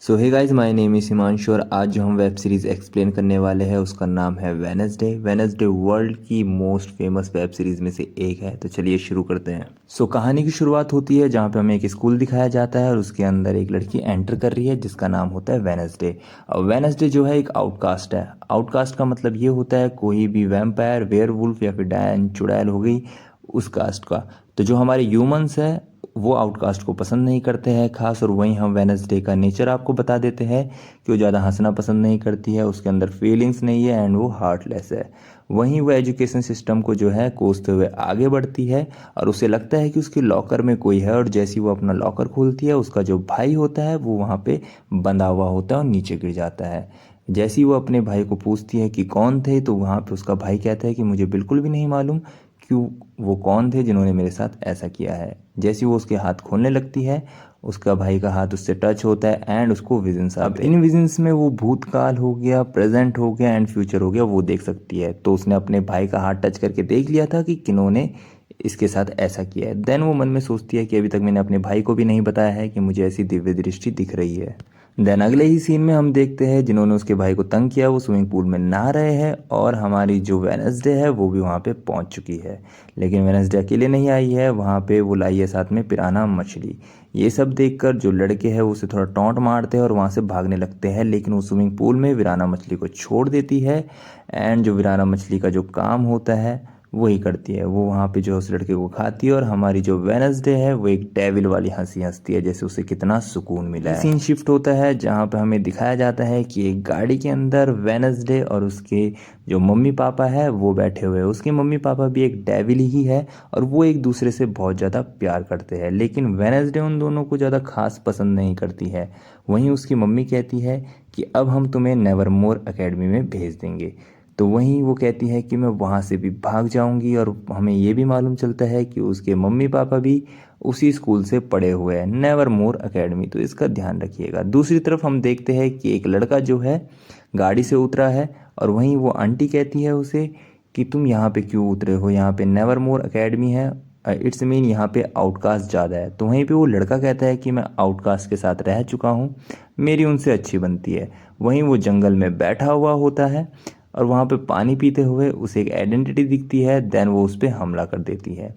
So hey guys, my name is Himanshu और आज जो हम वेब सीरीज़ एक्सप्लेन करने वाले हैं उसका नाम है वेडनेसडे। वेडनेसडे वर्ल्ड की मोस्ट फेमस वेब सीरीज़ में से एक है। तो चलिए शुरू करते हैं। सो कहानी की शुरुआत होती है जहाँ पे हमें एक स्कूल दिखाया जाता है और उसके अंदर एक लड़की एंटर कर रही है जिसका नाम होता है वेडनेसडे। और वेडनेसडे जो है एक आउटकास्ट है। आउटकास्ट का मतलब ये होता है कोई भी वैम्पायर, वेयरवुल्फ या फिर डायन, चुड़ैल हो गई उस कास्ट का। तो जो हमारे ह्यूमंस है वो आउटकास्ट को पसंद नहीं करते हैं खास। और वहीं हम वेडनेसडे का नेचर आपको बता देते हैं कि वो ज़्यादा हंसना पसंद नहीं करती है, उसके अंदर फीलिंग्स नहीं है एंड वो हार्टलेस है। वहीं वो एजुकेशन सिस्टम को जो है कोसते हुए आगे बढ़ती है और उसे लगता है कि उसके लॉकर में कोई है। और जैसी वो अपना लॉकर खोलती है उसका जो भाई होता है वो वहाँ पे बंधा हुआ होता है और नीचे गिर जाता है। जैसी वो अपने भाई को पूछती है कि कौन थे, तो वहाँ पे उसका भाई कहता है कि मुझे बिल्कुल भी नहीं मालूम क्यों वो कौन थे जिन्होंने मेरे साथ ऐसा किया है। जैसे वो उसके हाथ खोलने लगती है उसका भाई का हाथ उससे टच होता है एंड उसको विजन्स आते हैं। इन विजन्स में वो भूतकाल हो गया, प्रेजेंट हो गया एंड फ्यूचर हो गया वो देख सकती है। तो उसने अपने भाई का हाथ टच करके देख लिया था कि किन्होंने इसके साथ ऐसा किया है। देन वो मन में सोचती है कि अभी तक मैंने अपने भाई को भी नहीं बताया है कि मुझे ऐसी दिव्य दृष्टि दिख रही है। देन अगले ही सीन में हम देखते हैं जिन्होंने उसके भाई को तंग किया वो स्विमिंग पूल में नहा रहे हैं और हमारी जो वेडनेसडे है वो भी वहाँ पे पहुँच चुकी है। लेकिन वेडनेसडे अकेले नहीं आई है, वहाँ पे वो लाई है साथ में पिराना मछली। ये सब देखकर जो लड़के हैं वो उसे थोड़ा टॉन्ट मारते हैं और वहाँ से भागने लगते हैं, लेकिन वो स्विमिंग पूल में वीराना मछली को छोड़ देती है। एंड जो वीराना मछली का जो काम होता है वही करती है, वो वहाँ पे जो है उस लड़के को खाती है। और हमारी जो वेडनेसडे है वो एक डेविल वाली हंसी हंसती है जैसे उसे कितना सुकून मिला है। सीन शिफ्ट होता है जहाँ पे हमें दिखाया जाता है कि एक गाड़ी के अंदर वेडनेसडे और उसके जो मम्मी पापा है वो बैठे हुए हैं। उसके मम्मी पापा भी एक डेविल ही है और वो एक दूसरे से बहुत ज़्यादा प्यार करते हैं, लेकिन वेडनेसडे उन दोनों को ज़्यादा खास पसंद नहीं करती है। वहीं उसकी मम्मी कहती है कि अब हम तुम्हें नेवरमोर एकेडमी में भेज देंगे। तो वहीं वो कहती है कि मैं वहाँ से भी भाग जाऊंगी। और हमें ये भी मालूम चलता है कि उसके मम्मी पापा भी उसी स्कूल से पढ़े हुए हैं, नेवर मोर एकेडमी। तो इसका ध्यान रखिएगा। दूसरी तरफ हम देखते हैं कि एक लड़का जो है गाड़ी से उतरा है और वहीं वो आंटी कहती है उसे कि तुम यहाँ पे क्यों उतरे हो, यहाँ पे नेवर मोर एकेडमी है, इट्स मीन यहाँ पे आउटकास्ट ज़्यादा है। तो वहीं पे वो लड़का कहता है कि मैं आउटकास्ट के साथ रह चुका हूँ, मेरी उनसे अच्छी बनती है। वहीं वो जंगल में बैठा हुआ होता है और वहाँ पे पानी पीते हुए उसे एक आइडेंटिटी दिखती है। देन वो उस पर हमला कर देती है।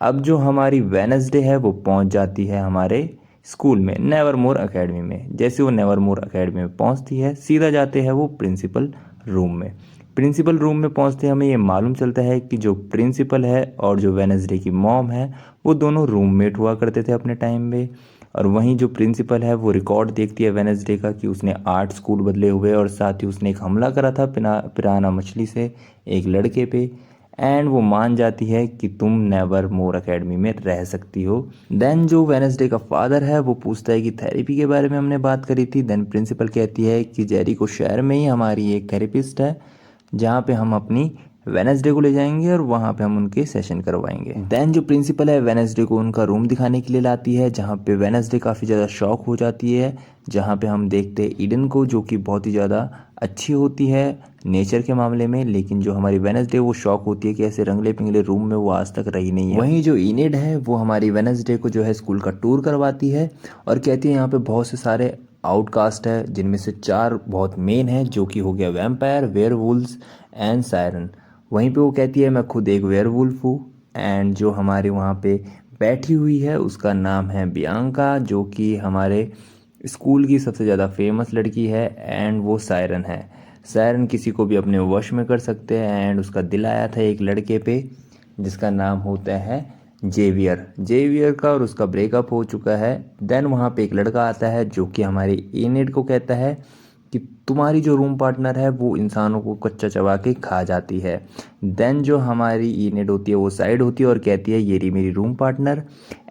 अब जो हमारी वेडनेसडे है वो पहुँच जाती है हमारे स्कूल में नेवरमोर एकेडमी में। जैसे वो नेवरमोर एकेडमी में पहुँचती है सीधा जाते हैं वो प्रिंसिपल रूम में। प्रिंसिपल रूम में पहुँचते हमें ये मालूम चलता है कि जो प्रिंसिपल है और जो वेडनेसडे की मॉम है वो दोनों रूममेट हुआ करते थे अपने टाइम में। और वहीं जो प्रिंसिपल है वो रिकॉर्ड देखती है वेडनेसडे का कि उसने 8 स्कूल बदले हुए और साथ ही उसने एक हमला करा था पिराना मछली से एक लड़के पे। एंड वो मान जाती है कि तुम नेवर मोर एकेडमी में रह सकती हो। देन जो वेडनेसडे का फादर है वो पूछता है कि थेरेपी के बारे में हमने बात करी थी। देन प्रिंसिपल कहती है कि जेरिको शहर में ही हमारी एक थेरेपिस्ट है जहाँ पे हम अपनी वेडनेसडे को ले जाएंगे और वहाँ पे हम उनके सेशन करवाएंगे। देन जो प्रिंसिपल है वेडनेसडे को उनका रूम दिखाने के लिए लाती है जहाँ पे वेडनेसडे काफ़ी ज़्यादा शॉक हो जाती है। जहाँ पे हम देखते हैं ईडन को जो कि बहुत ही ज़्यादा अच्छी होती है नेचर के मामले में, लेकिन जो हमारी वेडनेसडे वो शॉक होती है कि ऐसे रंगले पिंगले रूम में वो आज तक रही नहीं है। वहीं जो इनेड है वो हमारी वेडनेसडे को जो है स्कूल का टूर करवाती है और कहती है यहाँ पे बहुत से सारे आउटकास्ट है जिनमें से 4 बहुत मेन है जो कि हो गया वैम्पायर, वेयरवुल्व्स एंड सायरन। वहीं पे वो कहती है मैं खुद एक वेयरवुल्फ हूँ। एंड जो हमारे वहाँ पे बैठी हुई है उसका नाम है बियांका जो कि हमारे स्कूल की सबसे ज़्यादा फेमस लड़की है। एंड वो सायरन है। सायरन किसी को भी अपने वश में कर सकते हैं। एंड उसका दिल आया था एक लड़के पे जिसका नाम होता है जेवियर। जेवियर का और उसका ब्रेकअप हो चुका है। देन वहाँ पे एक लड़का आता है जो कि हमारे इनेड को कहता है कि तुम्हारी जो रूम पार्टनर है वो इंसानों को कच्चा चबा के खा जाती है। देन जो हमारी इनेड होती है वो साइड होती है और कहती है ये रही मेरी रूम पार्टनर।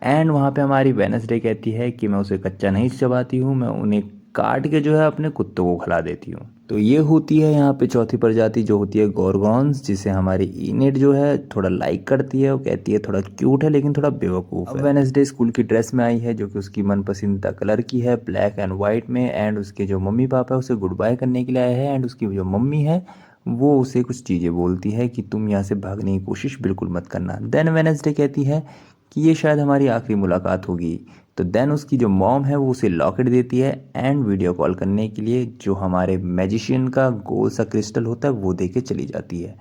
एंड वहाँ पे हमारी वेडनेसडे कहती है कि मैं उसे कच्चा नहीं चबाती हूँ, मैं उन्हें काट के जो है अपने कुत्तों को खिला देती हूँ। तो ये होती है यहाँ पे चौथी प्रजाति जो होती है गोरगॉन्स, जिसे हमारी इनेड जो है थोड़ा लाइक करती है। वो कहती है थोड़ा क्यूट है लेकिन थोड़ा बेवकूफ़ है। वेडनेसडे स्कूल की ड्रेस में आई है जो कि उसकी मनपसंदीदा कलर की है, ब्लैक एंड वाइट में। एंड उसके जो मम्मी पापा है उसे गुड बाय करने के लिए आए हैं। एंड उसकी जो मम्मी है वो उसे कुछ चीज़ें बोलती है कि तुम यहाँ से भागने की कोशिश बिल्कुल मत करना। देन वेडनेसडे कहती है कि ये शायद हमारी आखिरी मुलाकात होगी, तो देन उसकी जो मॉम है वो उसे लॉकेट देती है एंड वीडियो कॉल करने के लिए जो हमारे मैजिशियन का गोल सा क्रिस्टल होता है वो दे के चली जाती है।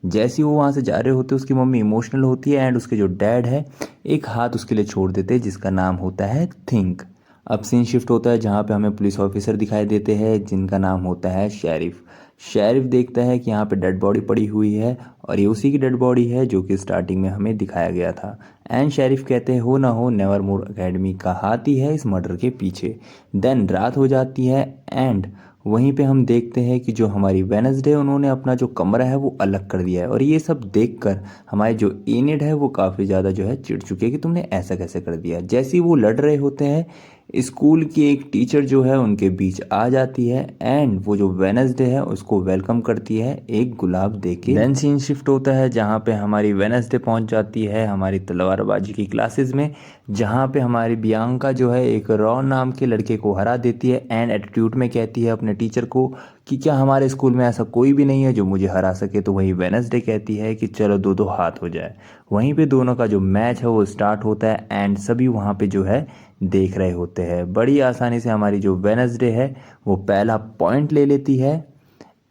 जैसे ही वो वहाँ से जा रहे होते हैं उसकी मम्मी इमोशनल होती है एंड उसके जो डैड है एक हाथ उसके लिए छोड़ देते हैं जिसका नाम होता है थिंक। अब सीन शिफ्ट होता है जहाँ पे हमें पुलिस ऑफिसर दिखाई देते हैं जिनका नाम होता है शेरिफ। शेरिफ देखता है कि यहाँ पे डेड बॉडी पड़ी हुई है और ये उसी की डेड बॉडी है जो कि स्टार्टिंग में हमें दिखाया गया था। एंड शेरिफ कहते हैं हो ना हो नेवर मोर अकेडमी का हाथ ही है इस मर्डर के पीछे। देन रात हो जाती है एंड वहीं पे हम देखते हैं कि जो हमारी वेडनेसडे उन्होंने अपना जो कमरा है वो अलग कर दिया है और ये सब देखकर हमारे जो एनिड है वो काफ़ी ज़्यादा जो है चिढ़ चुके हैं कि तुमने ऐसा कैसे कर दिया। जैसे ही वो लड़ रहे होते हैं स्कूल की एक टीचर जो है उनके बीच आ जाती है एंड वो जो वेडनेसडे है उसको वेलकम करती है एक गुलाब देके। देन सीन शिफ्ट होता है जहाँ पे हमारी वेडनेसडे पहुँच जाती है हमारी तलवारबाजी की क्लासेस में जहाँ पे हमारी बियांका जो है एक रॉन नाम के लड़के को हरा देती है एंड एटीट्यूड में कहती है अपने टीचर को कि क्या हमारे स्कूल में ऐसा कोई भी नहीं है जो मुझे हरा सके। तो वहीं वेडनेसडे कहती है कि चलो दो दो हाथ हो जाए। वहीं पे दोनों का जो मैच है वो स्टार्ट होता है एंड सभी वहाँ पे जो है देख रहे होते हैं। बड़ी आसानी से हमारी जो वेडनेसडे है वो पहला पॉइंट ले लेती है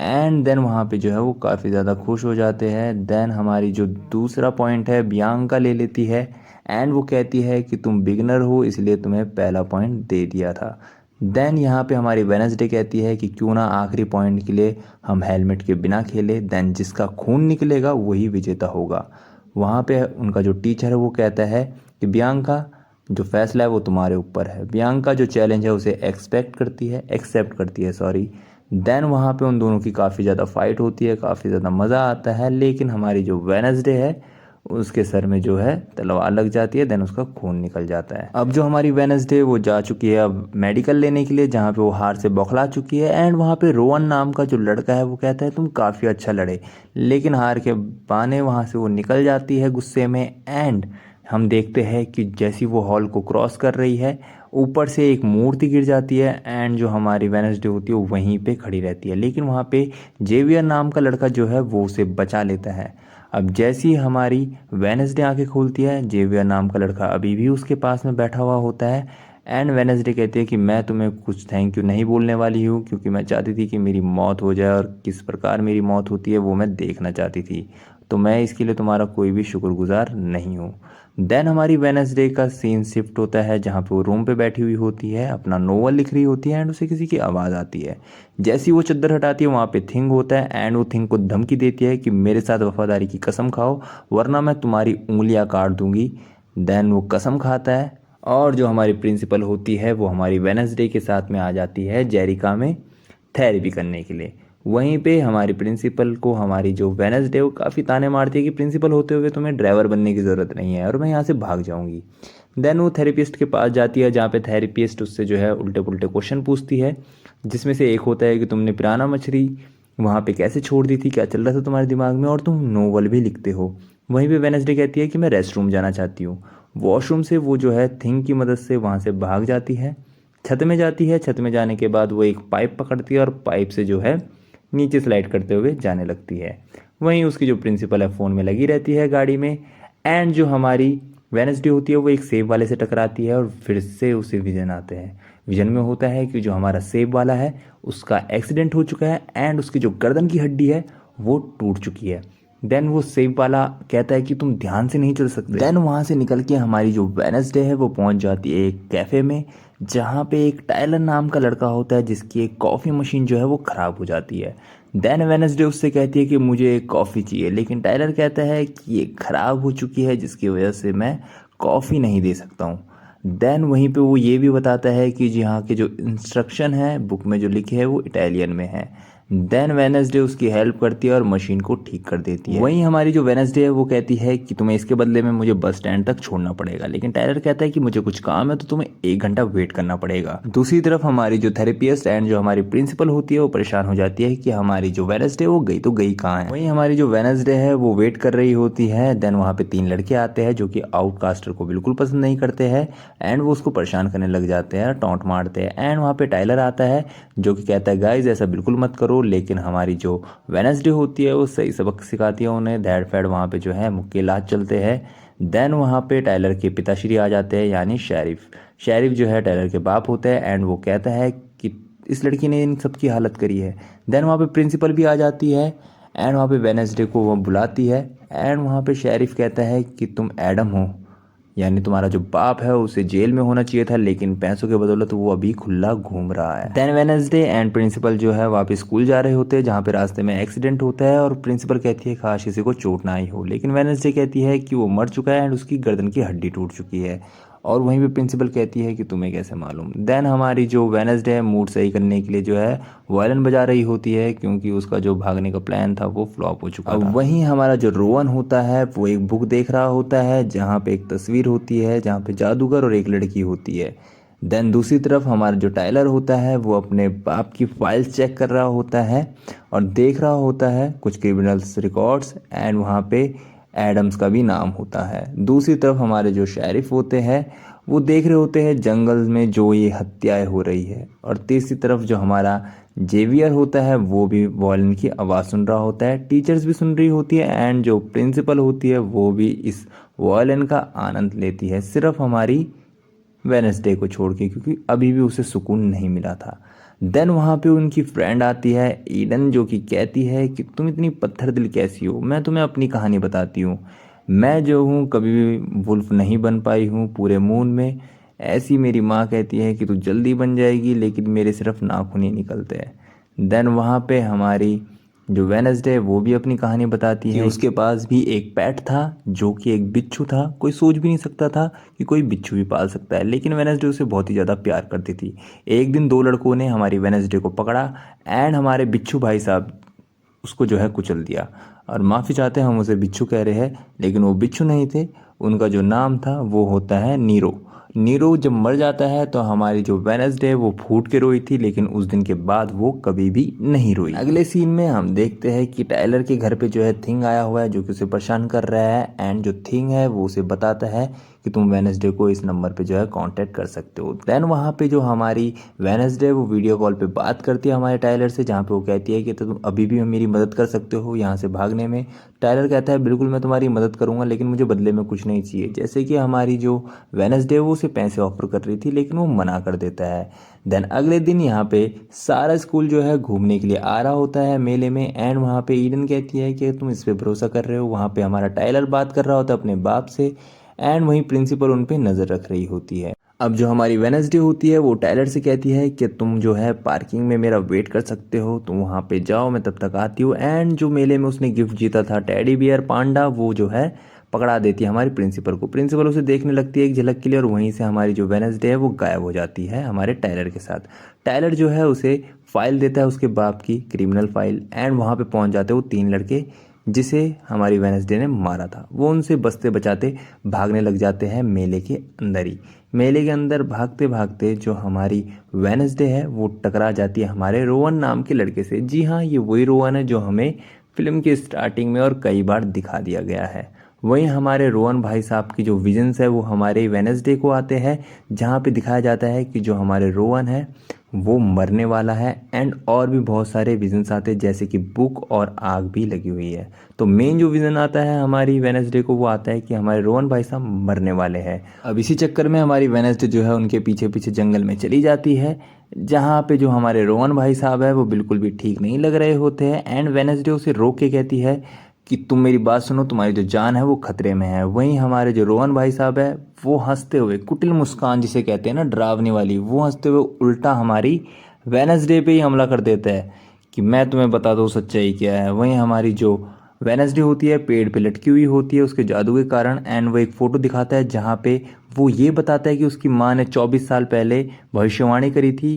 एंड देन वहाँ पे जो है वो काफ़ी ज़्यादा खुश हो जाते हैं। देन हमारी जो दूसरा पॉइंट है बियांका ले लेती है एंड वो कहती है कि तुम बिगनर हो इसलिए तुम्हें पहला पॉइंट दे दिया था। देन यहाँ पे हमारी वेडनेसडे कहती है कि क्यों ना आखिरी पॉइंट के लिए हम हेलमेट के बिना खेले देन जिसका खून निकलेगा वही विजेता होगा। वहाँ पे उनका जो टीचर है वो कहता है कि बियांका जो फैसला है वो तुम्हारे ऊपर है। बियांका जो चैलेंज है उसे एक्सेप्ट करती है सॉरी। देन वहाँ पे उन दोनों की काफ़ी ज़्यादा फाइट होती है काफ़ी ज़्यादा मज़ा आता है लेकिन हमारी जो वेडनेसडे है उसके सर में जो है तलवार लग जाती है देन उसका खून निकल जाता है। अब जो हमारी वेडनेसडे वो जा चुकी है अब मेडिकल लेने के लिए जहाँ पे वो हार से बौखला चुकी है एंड वहाँ पे रोहन नाम का जो लड़का है वो कहता है तुम काफ़ी अच्छा लड़े लेकिन हार के बहाने वहाँ से वो निकल जाती है गुस्से में एंड हम देखते हैं कि जैसी वो हॉल को क्रॉस कर रही है ऊपर से एक मूर्ति गिर जाती है एंड जो हमारी वेडनेसडे होती है वो वहीं पे खड़ी रहती है लेकिन वहाँ पे जेवियर नाम का लड़का जो है वो उसे बचा लेता है। अब जैसी हमारी वेडनेसडे आंखें खोलती है जेवियर नाम का लड़का अभी भी उसके पास में बैठा हुआ होता है एंड वेडनेसडे कहती है कि मैं तुम्हें कुछ थैंक यू नहीं बोलने वाली हूँ क्योंकि मैं चाहती थी कि मेरी मौत हो जाए और किस प्रकार मेरी मौत होती है वो मैं देखना चाहती थी तो मैं इसके लिए तुम्हारा कोई भी शुक्रगुजार नहीं हूँ। देन हमारी वेडनेसडे का सीन शिफ्ट होता है जहाँ पे वो रूम पे बैठी हुई होती है अपना नोवेल लिख रही होती है एंड उसे किसी की आवाज़ आती है। जैसी वो चद्दर हटाती है वहाँ पे थिंग होता है एंड वो थिंग को धमकी देती है कि मेरे साथ वफादारी की कसम खाओ वरना मैं तुम्हारी उंगलियाँ काट दूंगी। देन वो कसम खाता है और जो हमारी प्रिंसिपल होती है वो हमारी वेडनेसडे के साथ में आ जाती है जेरिका में थेरेपी करने के लिए। वहीं पे हमारी प्रिंसिपल को हमारी जो वेडनेसडे वो काफ़ी ताने मारती है कि प्रिंसिपल होते हुए तुम्हें ड्राइवर बनने की ज़रूरत नहीं है और मैं यहाँ से भाग जाऊँगी। देन वो थेरेपिस्ट के पास जाती है जहाँ पे थेरेपिस्ट उससे जो है उल्टे पुल्टे क्वेश्चन पूछती है जिसमें से एक होता है कि तुमने पिराना मछली वहाँ पे कैसे छोड़ दी थी क्या चल रहा था तुम्हारे दिमाग में और तुम नोवेल भी लिखते हो। वहीं पे वेडनेसडे कहती है कि मैं रेस्ट रूम जाना चाहती हूँ। वॉशरूम से वो जो है थिंग की मदद से वहाँ से भाग जाती है छत में जाती है। छत में जाने के बाद वो एक पाइप पकड़ती है और पाइप से जो है नीचे स्लाइड करते हुए जाने लगती है। वहीं उसकी जो प्रिंसिपल है फ़ोन में लगी रहती है गाड़ी में एंड जो हमारी वेडनेसडे होती है वो एक सेब वाले से टकराती है और फिर से उसे विजन आते हैं। विजन में होता है कि जो हमारा सेब वाला है उसका एक्सीडेंट हो चुका है एंड उसकी जो गर्दन की हड्डी है वो टूट चुकी है। देन वो सेब वाला कहता है कि तुम ध्यान से नहीं चल सकते। देन वहाँ से निकल के हमारी जो वेडनेसडे है वो पहुँच जाती है एक कैफ़े में जहाँ पे एक टायलर नाम का लड़का होता है जिसकी एक कॉफ़ी मशीन जो है वो ख़राब हो जाती है। देन वेडनेसडे उससे कहती है कि मुझे एक कॉफ़ी चाहिए लेकिन टायलर कहता है कि ये ख़राब हो चुकी है जिसकी वजह से मैं कॉफ़ी नहीं दे सकता हूँ। देन वहीं पे वो ये भी बताता है कि जी हाँ के जो इंस्ट्रक्शन है बुक में जो लिखे है वो इटालियन में है। देन वेडनेसडे उसकी हेल्प करती है और मशीन को ठीक कर देती है। वहीं हमारी जो वेडनेसडे है वो कहती है कि तुम्हें इसके बदले में मुझे बस स्टैंड तक छोड़ना पड़ेगा लेकिन टायलर कहता है कि मुझे कुछ काम है तो तुम्हें 1 घंटा वेट करना पड़ेगा। दूसरी तरफ हमारी जो थेरेपिस्ट एंड जो हमारी प्रिंसिपल होती है वो परेशान हो जाती है कि हमारी जो वेडनेसडे वो गई तो गई कहाँ है। वहीं हमारी जो वेडनेसडे है वो वेट कर रही होती है। देन वहाँ पे 3 लड़के आते हैं जो कि आउटकास्टर को बिल्कुल पसंद नहीं करते हैं एंड वो उसको परेशान करने लग जाते हैं टॉन्ट मारते हैं एंड वहाँ पे टायलर आता है जो कि कहता है गाइज ऐसा बिल्कुल मत करो लेकिन हमारी जो वेडनेसडे होती है वो सही सबक सिखाती है उन्हें। दैट फैड वहाँ पे जो है मुक्के लात चलते हैं। देन वहाँ पे टाइलर के पिताश्री आ जाते हैं यानी शेरिफ। शेरिफ जो है टाइलर के बाप होते हैं एंड वो कहता है कि इस लड़की ने इन सब की हालत करी है। देन वहाँ पे प्रिंसिपल भी आ जाती है एंड वहाँ पे वेडनेसडे को वो बुलाती है एंड वहाँ पे शेरिफ कहता है कि तुम एडम हो, यानी तुम्हारा जो बाप है उसे जेल में होना चाहिए था, लेकिन पैसों के बदौलत वो अभी खुला घूम रहा है। देन वेडनेसडे एंड प्रिंसिपल जो है वापस स्कूल जा रहे होते हैं, जहाँ पे रास्ते में एक्सीडेंट होता है और प्रिंसिपल कहती है काश किसी को चोट ना आई हो, लेकिन वेडनेसडे कहती है कि वो मर चुका है एंड उसकी गर्दन की हड्डी टूट चुकी है। और वहीं पे प्रिंसिपल कहती है कि तुम्हें कैसे मालूम। देन हमारी जो वेडनेसडे है मूड सही करने के लिए जो है वायलिन बजा रही होती है, क्योंकि उसका जो भागने का प्लान था वो फ्लॉप हो चुका था। वहीं हमारा जो रोवन होता है वो एक बुक देख रहा होता है, जहाँ पे एक तस्वीर होती है जहाँ पे जादूगर और एक लड़की होती है। देन दूसरी तरफ हमारा जो टाइलर होता है वो अपने बाप की फाइल्स चेक कर रहा होता है और देख रहा होता है कुछ क्रिमिनल्स रिकॉर्ड्स एंड वहाँ पे एडम्स का भी नाम होता है। दूसरी तरफ हमारे जो शेरिफ होते हैं वो देख रहे होते हैं जंगल में जो ये हत्याएं हो रही है। और तीसरी तरफ जो हमारा जेवियर होता है वो भी वॉयलिन की आवाज़ सुन रहा होता है, टीचर्स भी सुन रही होती है एंड जो प्रिंसिपल होती है वो भी इस वॉयलिन का आनंद लेती है, सिर्फ हमारी वेडनेसडे को छोड़ के, क्योंकि अभी भी उसे सुकून नहीं मिला था। देन वहाँ पे उनकी फ्रेंड आती है ईडन, जो कि कहती है कि तुम इतनी पत्थर दिल कैसी हो, मैं तुम्हें अपनी कहानी बताती हूँ। मैं जो हूँ कभी भी वुल्फ नहीं बन पाई हूँ पूरे मून में। ऐसी मेरी माँ कहती है कि तू जल्दी बन जाएगी, लेकिन मेरे सिर्फ नाखून ही निकलते हैं। देन वहाँ पे हमारी जो वेडनेसडे है वो भी अपनी कहानी बताती है। उसके पास भी एक पेट था जो कि एक बिच्छू था। कोई सोच भी नहीं सकता था कि कोई बिच्छू भी पाल सकता है, लेकिन वेडनेसडे उसे बहुत ही ज़्यादा प्यार करती थी। एक दिन दो लड़कों ने हमारी वेडनेसडे को पकड़ा एंड हमारे बिच्छू भाई साहब उसको जो है कुचल दिया। और माफ़ी चाहते हैं, हम उसे बिच्छू कह रहे हैं, लेकिन वो बिच्छू नहीं थे। उनका जो नाम था वो होता है नीरो। नीरो जब मर जाता है तो हमारी जो वेडनेसडे है वो फूट के रोई थी, लेकिन उस दिन के बाद वो कभी भी नहीं रोई। अगले सीन में हम देखते हैं कि टाइलर के घर पे जो है थिंग आया हुआ है जो कि उसे परेशान कर रहा है एंड जो थिंग है वो उसे बताता है कि तुम वेडनेसडे को इस नंबर पे जो है कांटेक्ट कर सकते हो। देन वहाँ पे जो हमारी वेडनेसडे वो वीडियो कॉल पे बात करती है हमारे टाइलर से, जहाँ पे वो कहती है कि तुम अभी भी मेरी मदद कर सकते हो यहाँ से भागने में। टाइलर कहता है बिल्कुल मैं तुम्हारी मदद करूँगा, लेकिन मुझे बदले में कुछ नहीं चाहिए। जैसे कि हमारी जो वेडनेसडे वो उसे पैसे ऑफर कर रही थी, लेकिन वो मना कर देता है। देन अगले दिन यहाँ पे सारा स्कूल जो है घूमने के लिए आ रहा होता है मेले में एंड वहाँ पे ईडन कहती है कि तुम इस पे भरोसा कर रहे हो। वहाँ पे हमारा टाइलर बात कर रहा होता है अपने बाप से एंड वहीं प्रिंसिपल उन पे नज़र रख रही होती है। अब जो हमारी वेडनेसडे होती है वो टाइलर से कहती है कि तुम जो है पार्किंग में मेरा वेट कर सकते हो, तुम वहाँ पे जाओ, मैं तब तक आती हूँ। एंड जो मेले में उसने गिफ्ट जीता था टेडी बियर पांडा, वो जो है पकड़ा देती है हमारी प्रिंसिपल को। प्रिंसिपल उसे देखने लगती है एक झलक के लिए और वहीं से हमारी जो वेडनेसडे है वो गायब हो जाती है हमारे टाइलर के साथ। टाइलर जो है उसे फाइल देता है उसके बाप की, क्रिमिनल फाइल, एंड वहाँ पे पहुँच जाते वो तीन लड़के जिसे हमारी वेडनेसडे ने मारा था। वो उनसे बचते बचाते भागने लग जाते हैं मेले के अंदर ही। मेले के अंदर भागते भागते जो हमारी वेडनेसडे है वो टकरा जाती है हमारे रोवन नाम के लड़के से। जी हाँ, ये वही रोवन है जो हमें फिल्म की स्टार्टिंग में और कई बार दिखा दिया गया है। वहीं हमारे रोहन भाई साहब की जो विजन्स है वो हमारे वेडनेसडे को आते हैं, जहाँ पे दिखाया जाता है कि जो हमारे रोहन है वो मरने वाला है एंड और भी बहुत सारे विजन्स आते हैं, जैसे कि बुक और आग भी लगी हुई है। तो मेन जो विजन आता है हमारी वेडनेसडे को वो आता है कि हमारे रोहन भाई साहब मरने वाले हैं। अब इसी चक्कर में हमारी वेडनेसडे जो है उनके पीछे पीछे जंगल में चली जाती है, जहाँ पे जो हमारे रोहन भाई साहब है वो बिल्कुल भी ठीक नहीं लग रहे होते हैं एंड वेडनेसडे उसे रोक के कहती है कि तुम मेरी बात सुनो, तुम्हारी जो जान है वो खतरे में है। वहीं हमारे जो रोहन भाई साहब है वो हंसते हुए, कुटिल मुस्कान जिसे कहते हैं ना डरावनी वाली, वो हंसते हुए उल्टा हमारी वेडनेसडे पे ही हमला कर देता है कि मैं तुम्हें बता दूँ सच्चाई क्या है। वहीं हमारी जो वेडनेसडे होती है पेड़ पे लटकी हुई होती है उसके जादू के कारण एंड वो एक फ़ोटो दिखाता है जहाँ पे वो ये बताता है कि उसकी माँ ने 24 साल पहले भविष्यवाणी करी थी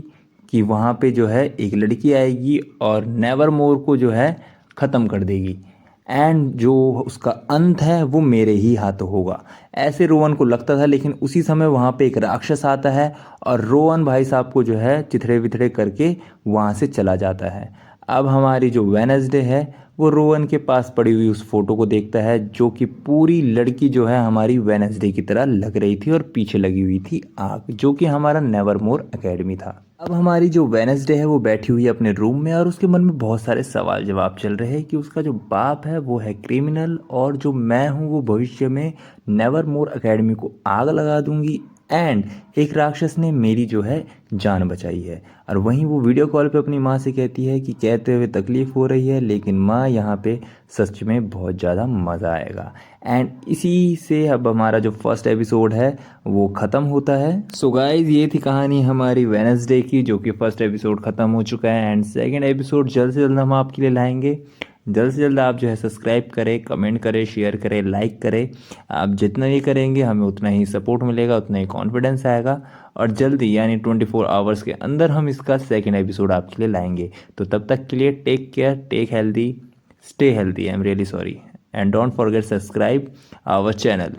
कि वहाँ पे जो है एक लड़की आएगी और नेवर मोर को जो है ख़त्म कर देगी एंड जो उसका अंत है वो मेरे ही हाथों होगा। ऐसे रोहन को लगता था, लेकिन उसी समय वहाँ पे एक राक्षस आता है और रोहन भाई साहब को जो है चिथड़े विथड़े करके वहाँ से चला जाता है। अब हमारी जो वेडनेसडे है वो रोहन के पास पड़ी हुई उस फोटो को देखता है, जो कि पूरी लड़की जो है हमारी वेडनेसडे की तरह लग रही थी और पीछे लगी हुई थी आग, जो कि हमारा नेवर मोर एकेडमी था। अब हमारी जो वेनसडे है वो बैठी हुई है अपने रूम में और उसके मन में बहुत सारे सवाल जवाब चल रहे हैं कि उसका जो बाप है वो है क्रिमिनल और जो मैं हूँ वो भविष्य में नेवर मोर अकेडमी को आग लगा दूंगी एंड एक राक्षस ने मेरी जो है जान बचाई है। और वहीं वो वीडियो कॉल पे अपनी माँ से कहती है कि कहते हुए तकलीफ़ हो रही है लेकिन माँ यहाँ पे सच में बहुत ज़्यादा मज़ा आएगा। एंड इसी से अब हमारा जो फर्स्ट एपिसोड है वो ख़त्म होता है। सो गाइज ये थी कहानी हमारी वेनसडे की जो कि फर्स्ट एपिसोड ख़त्म हो चुका है एंड सेकंड एपिसोड जल्द से जल्द हम आपके लिए लाएंगे। जल्द से जल्द आप जो है सब्सक्राइब करें, कमेंट करें, शेयर करें, लाइक करें। आप जितना ये करेंगे हमें उतना ही सपोर्ट मिलेगा, उतना ही कॉन्फिडेंस आएगा और जल्दी यानी 24 आवर्स के अंदर हम इसका सेकंड एपिसोड आपके लिए लाएंगे। तो तब तक के लिए take care, take healthy, stay healthy. I'm really sorry. And don't forget subscribe our channel.